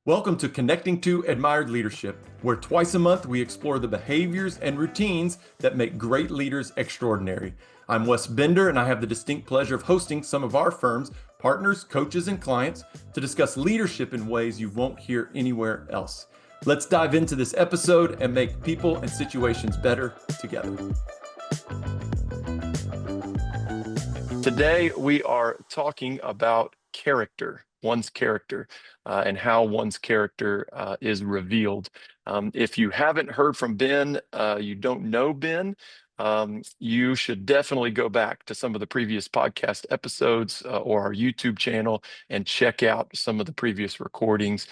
Welcome to Connecting to Admired Leadership, where twice a month we explore the behaviors and routines that make great leaders extraordinary. I'm Wes Bender, and I have the distinct pleasure of hosting some of our firm's partners, coaches, and clients to discuss leadership in ways you won't hear anywhere else. Let's dive into this episode and make people and situations better together. Today, we are talking about character. One's character and how one's character is revealed. If you haven't heard from Ben, you don't know Ben, you should definitely go back to some of the previous podcast episodes or our YouTube channel and check out some of the previous recordings.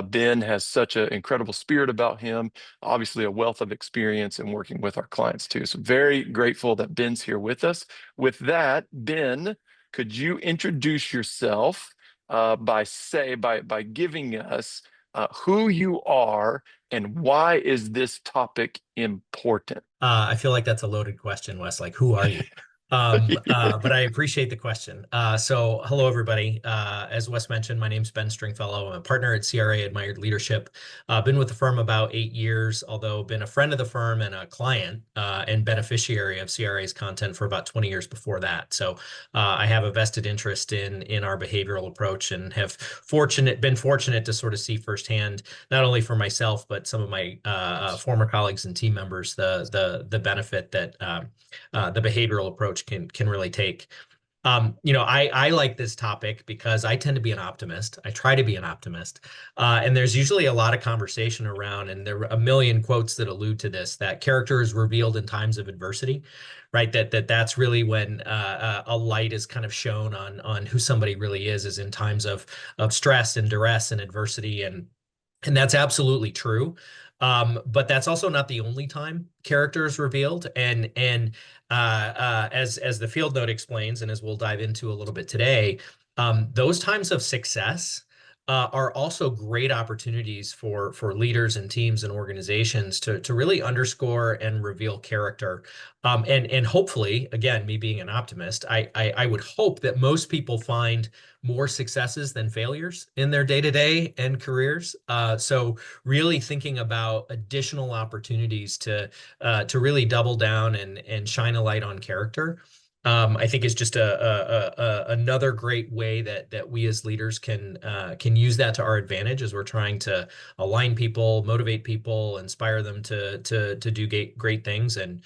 Ben has such an incredible spirit about him, obviously a wealth of experience in working with our clients too. So very grateful that Ben's here with us. With that, Ben, could you introduce yourself by giving us who you are and why is this topic important? I feel like that's a loaded question, Wes. Like, who are you? But I appreciate the question. So hello, everybody. As Wes mentioned, my name's Ben Stringfellow. I'm a partner at CRA Admired Leadership. Been with the firm about 8 years, although been a friend of the firm and a client and beneficiary of CRA's content for about 20 years before that. So I have a vested interest in our behavioral approach and have been fortunate to sort of see firsthand, not only for myself, but some of my former colleagues and team members, the benefit that the behavioral approach can really take. I like this topic because I tend to be an optimist. I try to be an optimist. And there's usually a lot of conversation around, and there are a million quotes that allude to this, that character is revealed in times of adversity, right? That's really when a light is kind of shown on who somebody really is in times of stress and duress and adversity. And that's absolutely true. But that's also not the only time character is revealed. And as the field note explains, and as we'll dive into a little bit today, those times of success are also great opportunities for leaders and teams and organizations to really underscore and reveal character. And hopefully, again, me being an optimist, I would hope that most people find more successes than failures in their day-to-day and careers. So really thinking about additional opportunities to really double down and shine a light on character, I think is just another great way that we as leaders can use that to our advantage as we're trying to align people, motivate people, inspire them to do great things and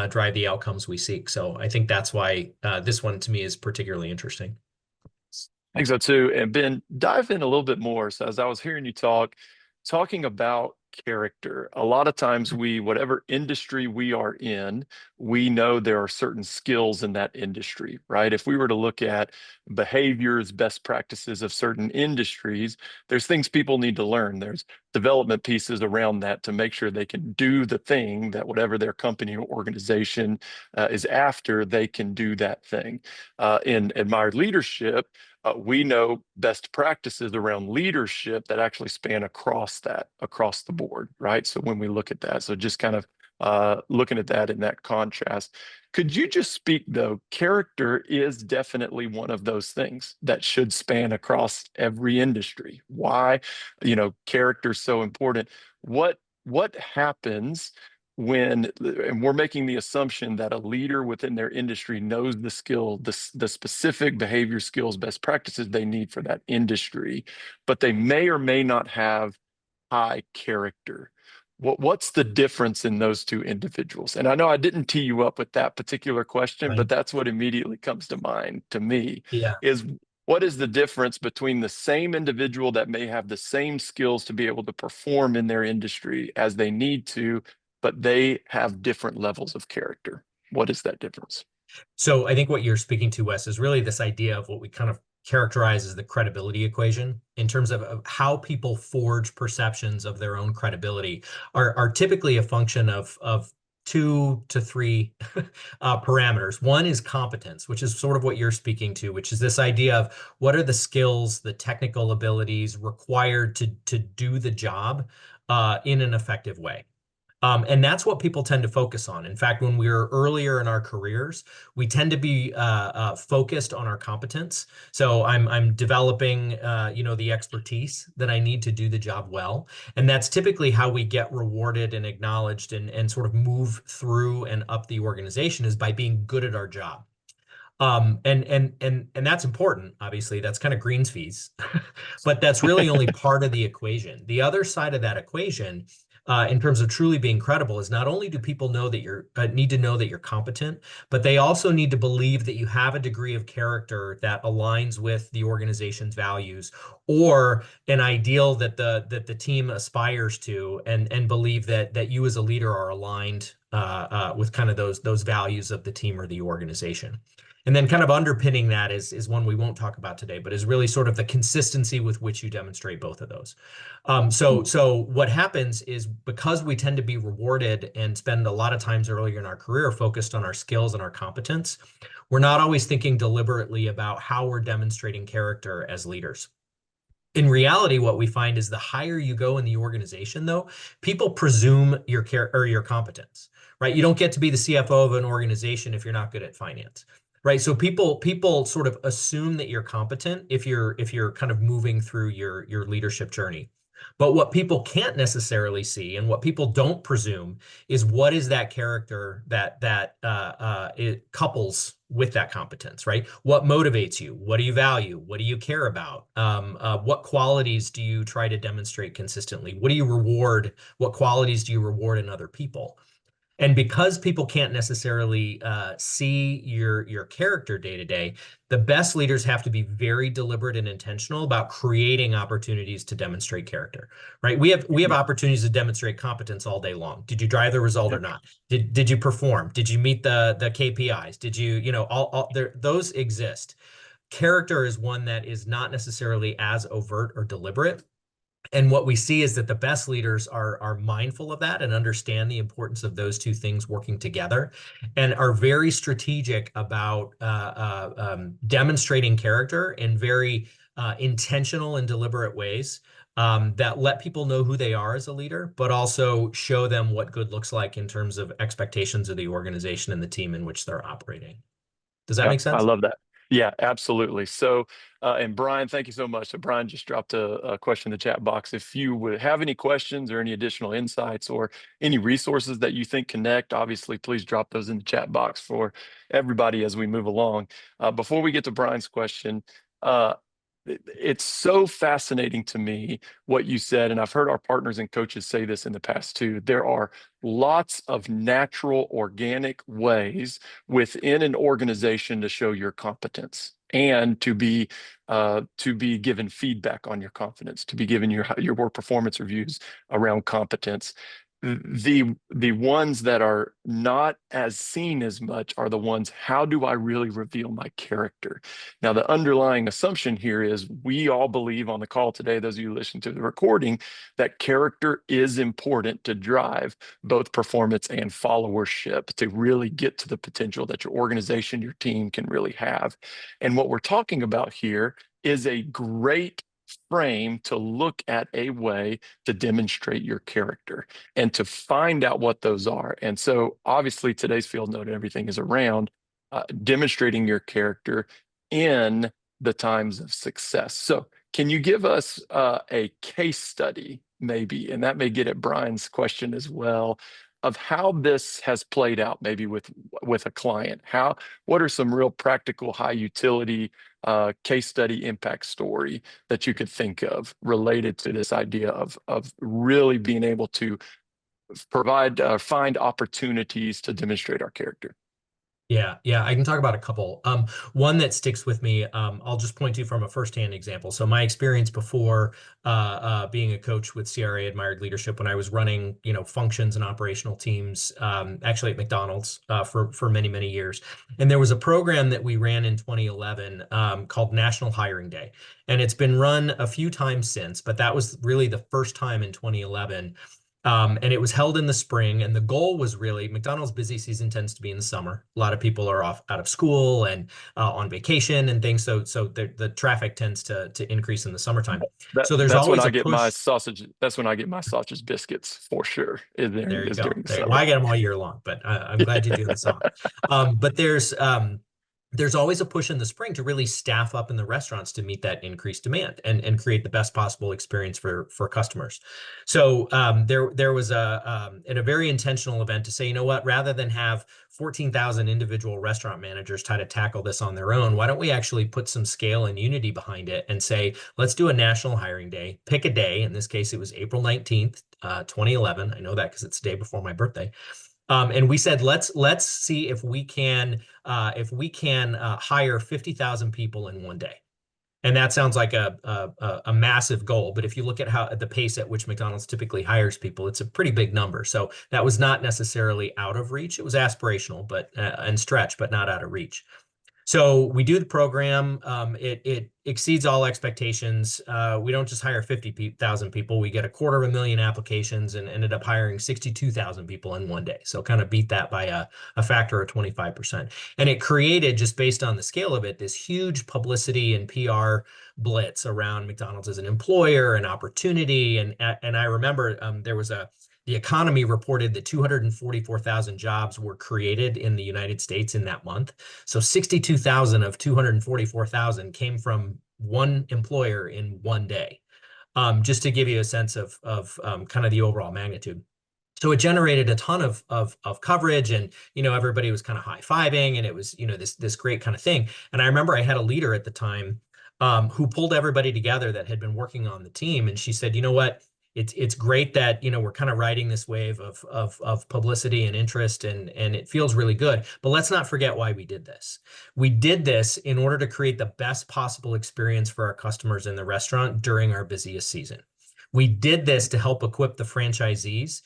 drive the outcomes we seek. So I think that's why this one to me is particularly interesting. I think so too. And Ben, dive in a little bit more. So as I was hearing you talking about character, a lot of times whatever industry we are in, we know there are certain skills in that industry, right? If we were to look at behaviors, best practices of certain industries, there's things people need to learn. There's development pieces around that to make sure they can do the thing that whatever their company or organization is after, they can do that thing. In admired leadership, we know best practices around leadership that actually span across the board, right? So when we look at that, so just kind of looking at that in that contrast, could you just speak though, character is definitely one of those things that should span across every industry. Why, character is so important. What happens when, and we're making the assumption that a leader within their industry knows the specific behavior skills, best practices they need for that industry, but they may or may not have high character. What's the difference in those two individuals? And I know I didn't tee you up with that particular question, but that's what immediately comes to mind to me. Yeah. Is what is the difference between the same individual that may have the same skills to be able to perform in their industry as they need to, but they have different levels of character? What is that difference? So I think what you're speaking to, Wes, is really this idea of what we kind of characterize as the credibility equation in terms of how people forge perceptions of their own credibility are typically a function of 2 to 3 parameters. One is competence, which is sort of what you're speaking to, which is this idea of what are the skills, the technical abilities required to do the job in an effective way. And that's what people tend to focus on. In fact, when we're earlier in our careers, we tend to be focused on our competence. So I'm developing, the expertise that I need to do the job well. And that's typically how we get rewarded and acknowledged and sort of move through and up the organization, is by being good at our job. And that's important. Obviously, that's kind of greens fees, but that's really only part of the equation. The other side of that equation, in terms of truly being credible, is not only do people know that you're need to know that you're competent, but they also need to believe that you have a degree of character that aligns with the organization's values, or an ideal that the team aspires to, and believe that you as a leader are aligned with kind of those values of the team or the organization. And then kind of underpinning that is one we won't talk about today, but is really sort of the consistency with which you demonstrate both of those. So what happens is, because we tend to be rewarded and spend a lot of times earlier in our career focused on our skills and our competence, we're not always thinking deliberately about how we're demonstrating character as leaders. In reality, what we find is the higher you go in the organization, though, people presume your care or your competence, right? You don't get to be the CFO of an organization if you're not good at finance, right? So people sort of assume that you're competent if you're kind of moving through your leadership journey. But what people can't necessarily see, and what people don't presume, is what is that character that it couples with that competence, right? What motivates you? What do you value? What do you care about? What qualities do you try to demonstrate consistently? What do you reward? What qualities do you reward in other people? And because people can't necessarily see your character day to day, the best leaders have to be very deliberate and intentional about creating opportunities to demonstrate character, right? We have opportunities to demonstrate competence all day long. Did you drive the result or Yep. not? Did you perform? Did you meet the KPIs? Did you, all there, those exist. Character is one that is not necessarily as overt or deliberate. And what we see is that the best leaders are mindful of that and understand the importance of those two things working together, and are very strategic about demonstrating character in very intentional and deliberate ways, that let people know who they are as a leader, but also show them what good looks like in terms of expectations of the organization and the team in which they're operating. Does that Yeah, make I sense? love that. Yeah, absolutely. So, and Brian, thank you so much. So Brian just dropped a question in the chat box. If you would have any questions or any additional insights or any resources that you think connect, obviously, please drop those in the chat box for everybody as we move along. Before we get to Brian's question, uh, it's so fascinating to me what you said, and I've heard our partners and coaches say this in the past too. There are lots of natural, organic ways within an organization to show your competence and to be given feedback on your confidence, to be given your work performance reviews around competence. The ones that are not as seen as much are the ones, how do I really reveal my character? Now, the underlying assumption here is we all believe on the call today, those of you listening to the recording, that character is important to drive both performance and followership, to really get to the potential that your organization, your team can really have. And what we're talking about here is a great frame to look at a way to demonstrate your character and to find out what those are. And so obviously today's field note and everything is around demonstrating your character in the times of success. So can you give us a case study maybe, and that may get at Brian's question as well, of how this has played out maybe with a client? What are some real practical high utility case study impact story that you could think of related to this idea of really being able to provide find opportunities to demonstrate our character? Yeah, I can talk about a couple. One that sticks with me, I'll just point to from a firsthand example. So my experience before being a coach with CRA Admired Leadership, when I was running, functions and operational teams, actually at McDonald's for many, many years. And there was a program that we ran in 2011 called National Hiring Day. And it's been run a few times since, but that was really the first time in 2011 And it was held in the spring. And the goal was really McDonald's busy season tends to be in the summer. A lot of people are off out of school and on vacation and things. So the traffic tends to increase in the summertime. That So there's that's when always I a get my push. sausage. That's when I get my sausage biscuits for sure. There you Is go. during the There. Well, I summer. get them all year long, but I'm glad you do in the summer. But there's always a push in the spring to really staff up in the restaurants to meet that increased demand and create the best possible experience for customers. So there was a very intentional event to say, you know what, rather than have 14,000 individual restaurant managers try to tackle this on their own, why don't we actually put some scale and unity behind it and say, let's do a national hiring day, pick a day. In this case, it was April 19th, 2011. I know that because it's the day before my birthday. And we said, let's see if we can hire 50,000 people in one day. And that sounds like a massive goal, but if you look at how at the pace at which McDonald's typically hires people, it's a pretty big number. So that was not necessarily out of reach. It was aspirational, but and stretch, but not out of reach. So we do the program. It exceeds all expectations. We don't just hire 50,000 people. We get 250,000 applications and ended up hiring 62,000 people in one day. So kind of beat that by a factor of 25%. And it created, just based on the scale of it, this huge publicity and PR blitz around McDonald's as an employer and opportunity. And I remember there was the economy reported that 244,000 jobs were created in the United States in that month. So 62,000 of 244,000 came from one employer in one day. Just to give you a sense of kind of the overall magnitude. So it generated a ton of coverage, and everybody was kind of high-fiving, and it was this great kind of thing. And I remember I had a leader at the time who pulled everybody together that had been working on the team, and she said, you know what? It's great that we're kind of riding this wave of publicity and interest, and it feels really good. But let's not forget why we did this. We did this in order to create the best possible experience for our customers in the restaurant during our busiest season. We did this to help equip the franchisees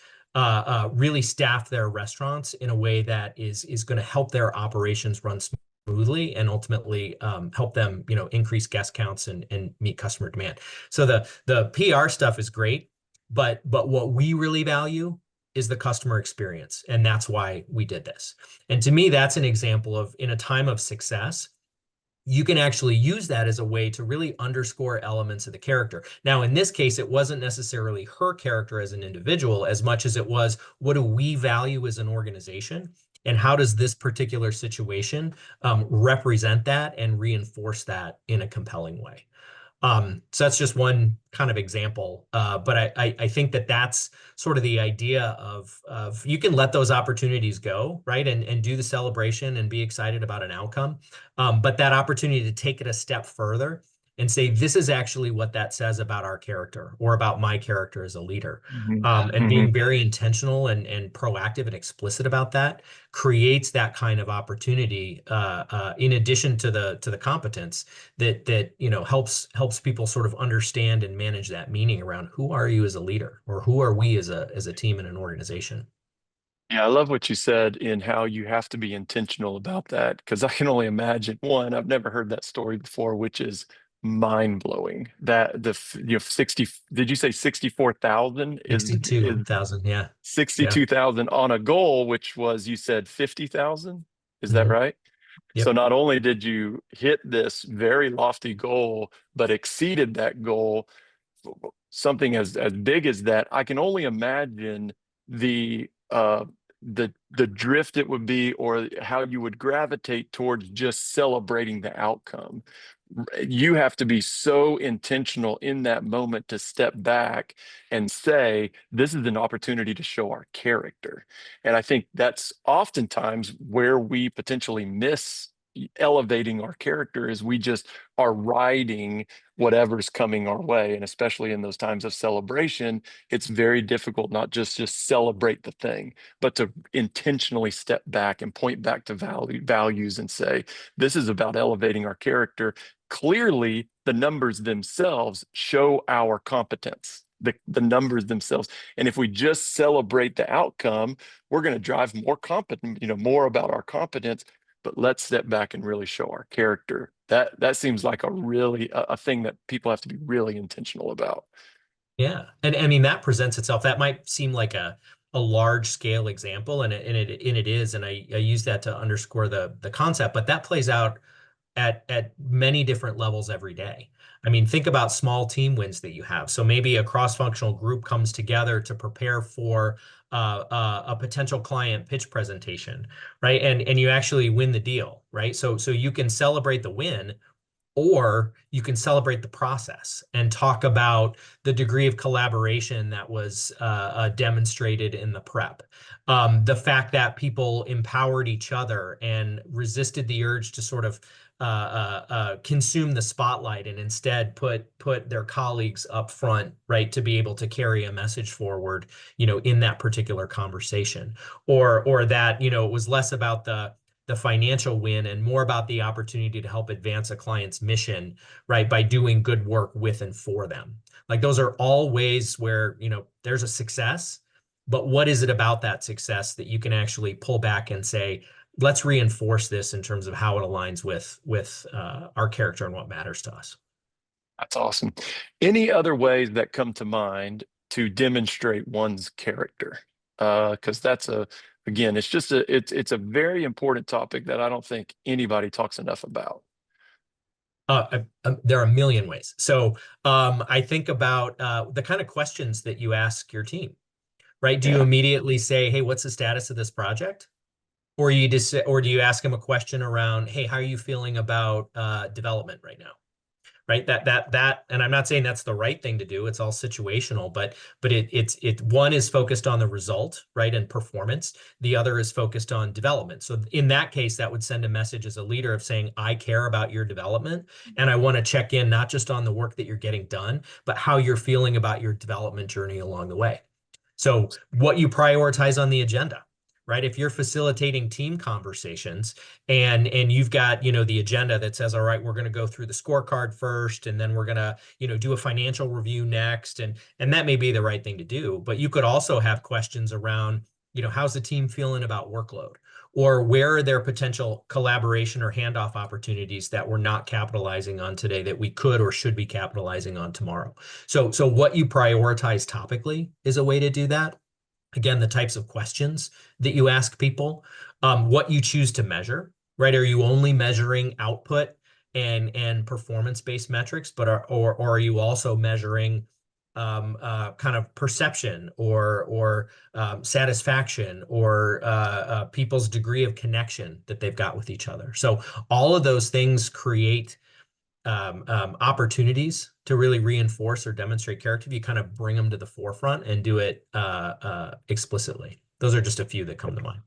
really staff their restaurants in a way that is going to help their operations run smoothly and ultimately help them increase guest counts and meet customer demand. So the PR stuff is great, but what we really value is the customer experience, and that's why we did this. And to me, that's an example of, in a time of success, you can actually use that as a way to really underscore elements of the character. Now, in this case, it wasn't necessarily her character as an individual as much as it was, what do we value as an organization? And how does this particular situation represent that and reinforce that in a compelling way? So that's just one kind of example. But I think that's sort of the idea of you can let those opportunities go, right? And do the celebration and be excited about an outcome. But that opportunity to take it a step further and say, this is actually what that says about our character or about my character as a leader. Hmm. And Hmm. being very intentional and proactive and explicit about that creates that kind of opportunity in addition to the competence that helps people sort of understand and manage that meaning around who are you as a leader, or who are we as a team and an organization. Yeah, I love what you said in how you have to be intentional about that because I can only imagine one, I've never heard that story before, which is mind blowing. That 60, did you say 64,000 is 62,000. Yeah. Yeah. 62,000 on a goal, which was, you said 50,000? Is that Hmm. right? So Yep. not only did you hit this very lofty goal, but exceeded that goal, something as big as that. I can only imagine the the drift it would be, or how you would gravitate towards just celebrating the outcome. You have to be so intentional in that moment to step back and say, this is an opportunity to show our character. And I think that's oftentimes where we potentially miss elevating our character, is we just are riding whatever's coming our way. And especially in those times of celebration, it's very difficult not just celebrate the thing, but to intentionally step back and point back to values and say, this is about elevating our character. Clearly, the numbers themselves show our competence. The numbers themselves. And if we just celebrate the outcome, we're going to drive more competent, more about our competence. But let's step back and really show our character. That seems like a thing that people have to be really intentional about. Yeah. And I mean, that presents itself. That might seem like a large scale example, and it is. And I use that to underscore the concept, but that plays out at many different levels every day. I mean, think about small team wins that you have. So maybe a cross-functional group comes together to prepare for a potential client pitch presentation, right? And you actually win the deal, right? So you can celebrate the win, or you can celebrate the process and talk about the degree of collaboration that was demonstrated in the prep. The fact that people empowered each other and resisted the urge to sort of consume the spotlight and instead put their colleagues up front, right, to be able to carry a message forward, in that particular conversation, or that, it was less about the financial win and more about the opportunity to help advance a client's mission, right, by doing good work with and for them. Like those are all ways where, there's a success, but what is it about that success that you can actually pull back and say, let's reinforce this in terms of how it aligns with our character and what matters to us. That's awesome. Any other ways that come to mind to demonstrate one's character? Because that's again, it's a very important topic that I don't think anybody talks enough about. There are a million ways. So I think about the kind of questions that you ask your team, right? Do you Yeah. immediately say, "Hey, what's the status of this project?" Or do you ask them a question around, "Hey, how are you feeling about development right now?" Right? And I'm not saying that's the right thing to do. It's all situational, but it's one is focused on the result, right, and performance. The other is focused on development. So in that case, that would send a message as a leader of saying, I care about your development, and I want to check in not just on the work that you're getting done, but how you're feeling about your development journey along the way. So what you prioritize on the agenda, right? If you're facilitating team conversations and you've got, the agenda that says, all right, we're going to go through the scorecard first, and then we're going to, do a financial review next. And that may be the right thing to do, but you could also have questions around, how's the team feeling about workload? Or where are there potential collaboration or handoff opportunities that we're not capitalizing on today that we could or should be capitalizing on tomorrow? So what you prioritize topically is a way to do that. Again, the types of questions that you ask people, what you choose to measure, right? Are you only measuring output and performance-based metrics, or are you also measuring kind of perception or satisfaction or people's degree of connection that they've got with each other? So all of those things create opportunities to really reinforce or demonstrate character. If you kind of bring them to the forefront and do it explicitly. Those are just a few that come to mind.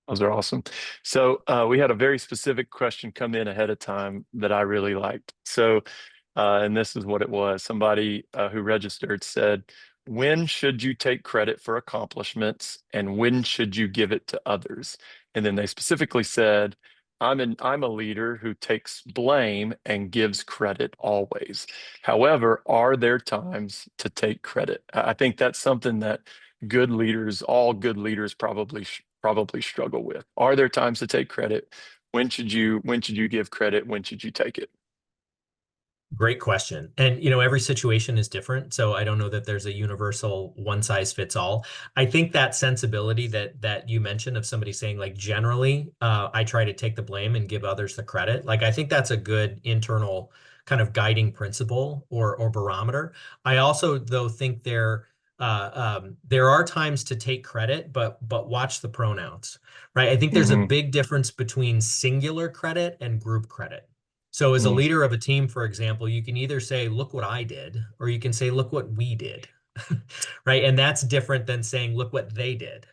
Those are awesome. So we had a very specific question come in ahead of time that I really liked. So, and this is what it was. Somebody who registered said, when should you take credit for accomplishments and when should you give it to others? And then they specifically said, I'm a leader who takes blame and gives credit always. However, are there times to take credit? I think that's something that good leaders, all good leaders probably struggle with. Are there times to take credit? When should you give credit? When should you take it? Great question. And every situation is different, so I don't know that there's a universal one size fits all. I think that sensibility that you mentioned of somebody saying like generally, I try to take the blame and give others the credit. Like I think that's a good internal kind of guiding principle or barometer. I also though think there are times to take credit, but watch the pronouns, right? I think there's a Hmm. big difference between singular credit and group credit. So as a leader of a team, for example, you can either say, look what I did, or you can say, look what we did. Right. And that's different than saying, look what they did.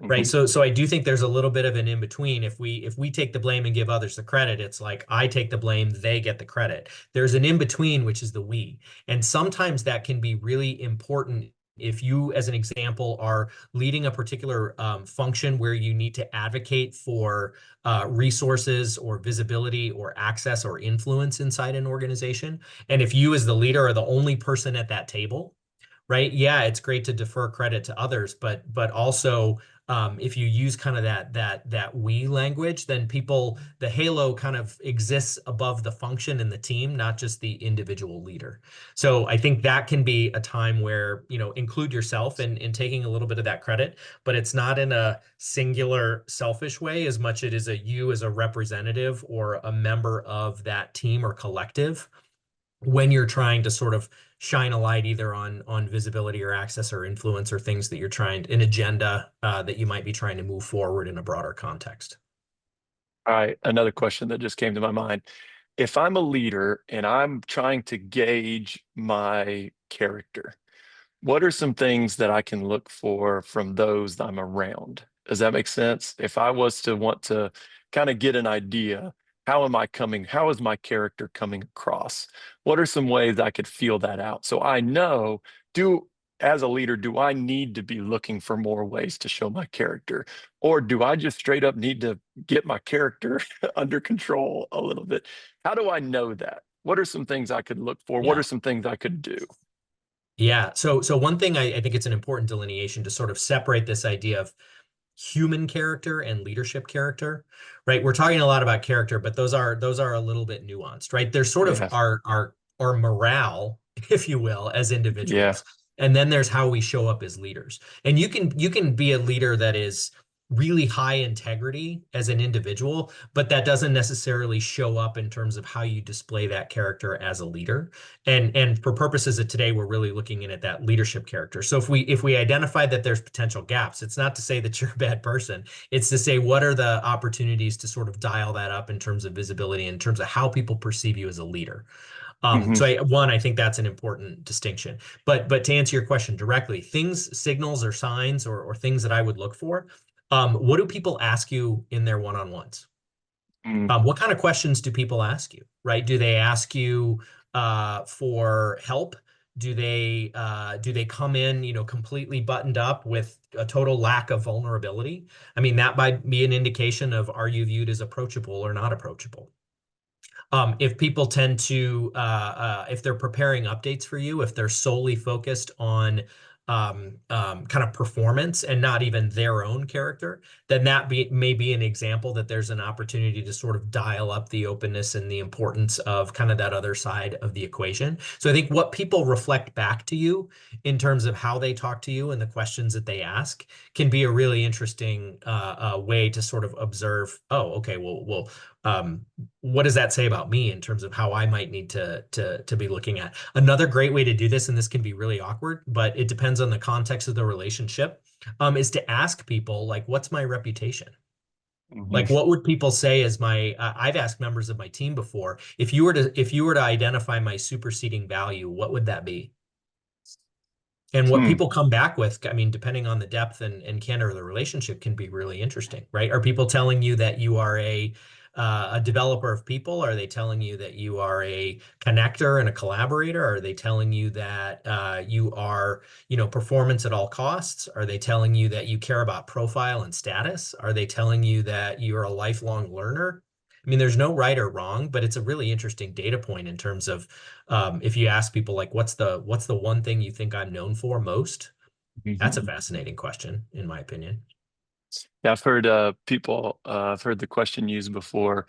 Right. Hmm. So I do think there's a little bit of an in between. If we take the blame and give others the credit, it's like I take the blame, they get the credit. There's an in between, which is the we. And sometimes that can be really important if you, as an example, are leading a particular function where you need to advocate for resources or visibility or access or influence inside an organization. And if you, as the leader, are the only person at that table, right? Yeah, it's great to defer credit to others, but also If you use kind of that we language, then the halo kind of exists above the function in the team, not just the individual leader. So I think that can be a time where, include yourself in taking a little bit of that credit, but it's not in a singular selfish way as much it is a you as a representative or a member of that team or collective when you're trying to sort of shine a light either on visibility or access or influence or things that you're an agenda that you might be trying to move forward in a broader context. All right, another question that just came to my mind. If I'm a leader and I'm trying to gauge my character, what are some things that I can look for from those that I'm around? Does that make sense? If I was to want to kind of get an idea, how is my character coming across? What are some ways I could feel that out? So I know, as a leader, do I need to be looking for more ways to show my character? Or do I just straight up need to get my character under control a little bit? How do I know that? What are some things I could look for? What are Yeah. some things I could do? Yeah. So one thing I think it's an important delineation to sort of separate this idea of human character and leadership character, right? We're talking a lot about character, but those are a little bit nuanced, right? There's sort of Yeah. our morale, if you will, as Yeah. individuals. And then there's how we show up as leaders. And you can be a leader that is really high integrity as an individual, but that doesn't necessarily show up in terms of how you display that character as a leader. And for purposes of today, we're really looking in at that leadership character. So if we identify that there's potential gaps, it's not to say that you're a bad person. It's to say what are the opportunities to sort of dial that up in terms of visibility, in terms of how people perceive you as a leader. Hmm. I think that's an important distinction. But to answer your question directly, signals or signs or things that I would look for. What do people ask you in their one-on-ones? Mm. What kind of questions do people ask you, right? Do they ask you for help? Do they come in, completely buttoned up with a total lack of vulnerability? I mean, that might be an indication of are you viewed as approachable or not approachable? If people tend to, if they're preparing updates for you, if they're solely focused on kind of performance and not even their own character, then may be an example that there's an opportunity to sort of dial up the openness and the importance of kind of that other side of the equation. So I think what people reflect back to you in terms of how they talk to you and the questions that they ask can be a really interesting way to sort of observe, oh, okay, well, what does that say about me in terms of how I might need to be looking at? Another great way to do this, and this can be really awkward, but it depends on the context of the relationship, is to ask people like, "What's my reputation?" Hmm. Like, what would people say as my? I've asked members of my team before, if you were to identify my superseding value, what would that be? And what Hmm. people come back with, I mean, depending on the depth and candor of the relationship, can be really interesting, right? Are people telling you that you are a developer of people? Are they telling you that you are a connector and a collaborator? Are they telling you that you are, performance at all costs? Are they telling you that you care about profile and status? Are they telling you that you're a lifelong learner? I mean, there's no right or wrong, but it's a really interesting data point in terms of if you ask people like, what's the one thing you think I'm known for most? That's a fascinating question, in my opinion. Yeah, I've heard the question used before.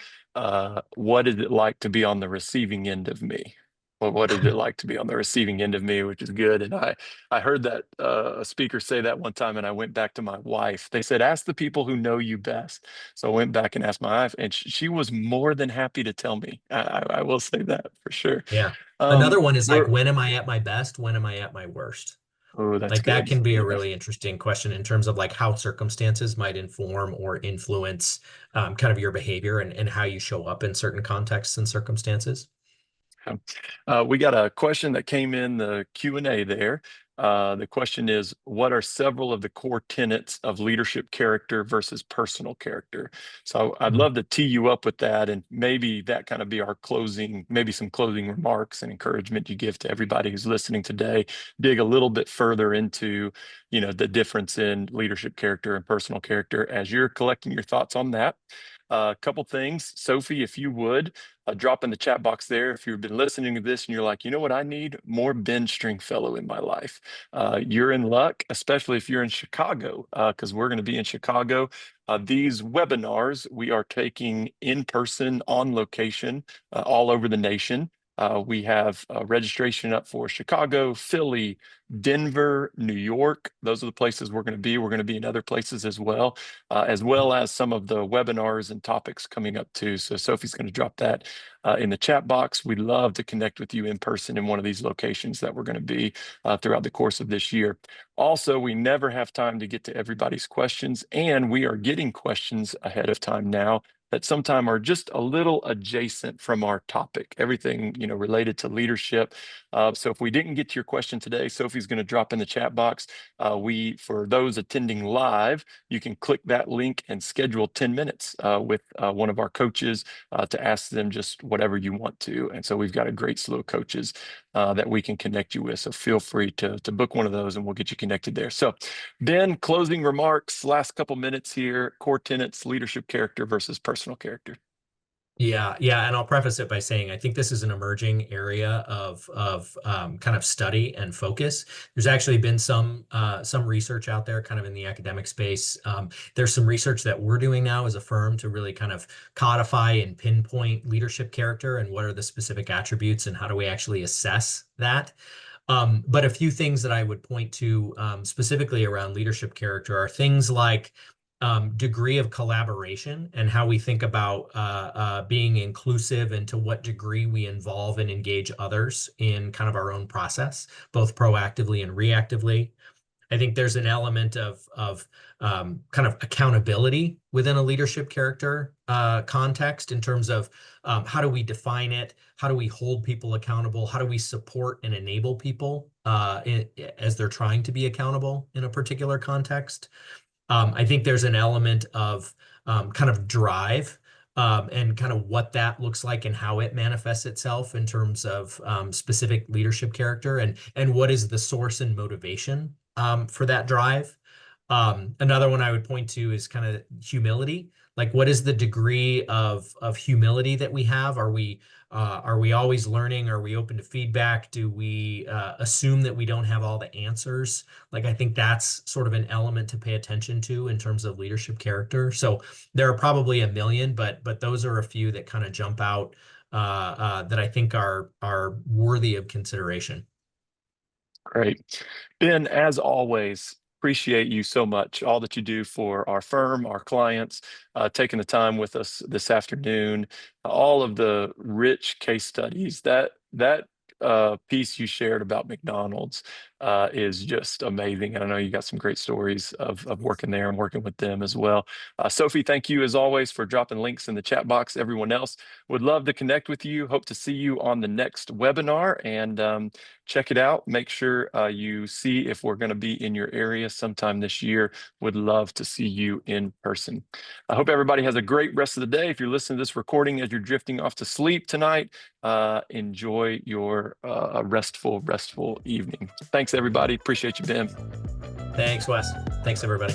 What is it like to be on the receiving end of me? Well, what is it like to be on the receiving end of me, which is good. And I heard that a speaker say that one time, and I went back to my wife. They said, ask the people who know you best. So I went back and asked my wife, and she was more than happy to tell me. I will say that for sure. Yeah. Um, Another one is like, we're, when am I at my best? When am I at my worst? oh, that's Like that good. can be a Yeah. really interesting question in terms of like how circumstances might inform or influence kind of your behavior and how you show up in certain contexts and circumstances. Okay. We got a question that came in the Q&A there. The question is, what are several of the core tenets of leadership character versus personal character? So I'd Mhm. love to tee you up with that, and maybe that kind of be our closing, maybe some closing remarks and encouragement you give to everybody who's listening today. Dig a little bit further into, the difference in leadership character and personal character as you're collecting your thoughts on that. A couple things. Sophie, if you would drop in the chat box there. If you've been listening to this and you're like, you know what, I need more Ben Stringfellow in my life. You're in luck, especially if you're in Chicago, because we're going to be in Chicago. These webinars we are taking in person, on location, all over the nation. We have registration up for Chicago, Philly, Denver, New York. Those are the places we're going to be. We're going to be in other places as well as some of the webinars and topics coming up too. So Sophie's going to drop that in the chat box. We'd love to connect with you in person in one of these locations that we're going to be throughout the course of this year. Also, we never have time to get to everybody's questions, and we are getting questions ahead of time now that sometimes are just a little adjacent from our topic, everything, related to leadership. So if we didn't get to your question today, Sophie's going to drop in the chat box. For those attending live, you can click that link and schedule 10 minutes with one of our coaches to ask them just whatever you want to. And so we've got a great slew of coaches that we can connect you with. So feel free to book one of those and we'll get you connected there. So Ben, closing remarks, last couple minutes here, core tenets, leadership character versus personal character. Yeah, and I'll preface it by saying I think this is an emerging area of kind of study and focus. There's actually been some research out there, kind of in the academic space. There's some research that we're doing now as a firm to really kind of codify and pinpoint leadership character and what are the specific attributes and how do we actually assess that. But a few things that I would point to specifically around leadership character are things like degree of collaboration and how we think about being inclusive and to what degree we involve and engage others in kind of our own process, both proactively and reactively. I think there's an element of kind of accountability within a leadership character context in terms of how do we define it? How do we hold people accountable? How do we support and enable people as they're trying to be accountable in a particular context? I think there's an element of kind of drive and kind of what that looks like and how it manifests itself in terms of specific leadership character and what is the source and motivation for that drive. Another one I would point to is kind of humility. Like, what is the degree of humility that we have? Are we always learning? Are we open to feedback? Do we assume that we don't have all the answers? Like, I think that's sort of an element to pay attention to in terms of leadership character. So there are probably a million, but those are a few that kind of jump out that I think are worthy of consideration. Great. Ben, as always, appreciate you so much, all that you do for our firm, our clients, taking the time with us this afternoon, all of the rich case studies. That piece you shared about McDonald's is just amazing. And I know you got some great stories of working there and working with them as well. Sophie, thank you as always for dropping links in the chat box. Everyone else would love to connect with you. Hope to see you on the next webinar and check it out. Make sure you see if we're going to be in your area sometime this year. Would love to see you in person. I hope everybody has a great rest of the day. If you're listening to this recording as you're drifting off to sleep tonight, enjoy your restful evening. Thanks, everybody. Appreciate you, Ben. Thanks, Wes. Thanks, everybody.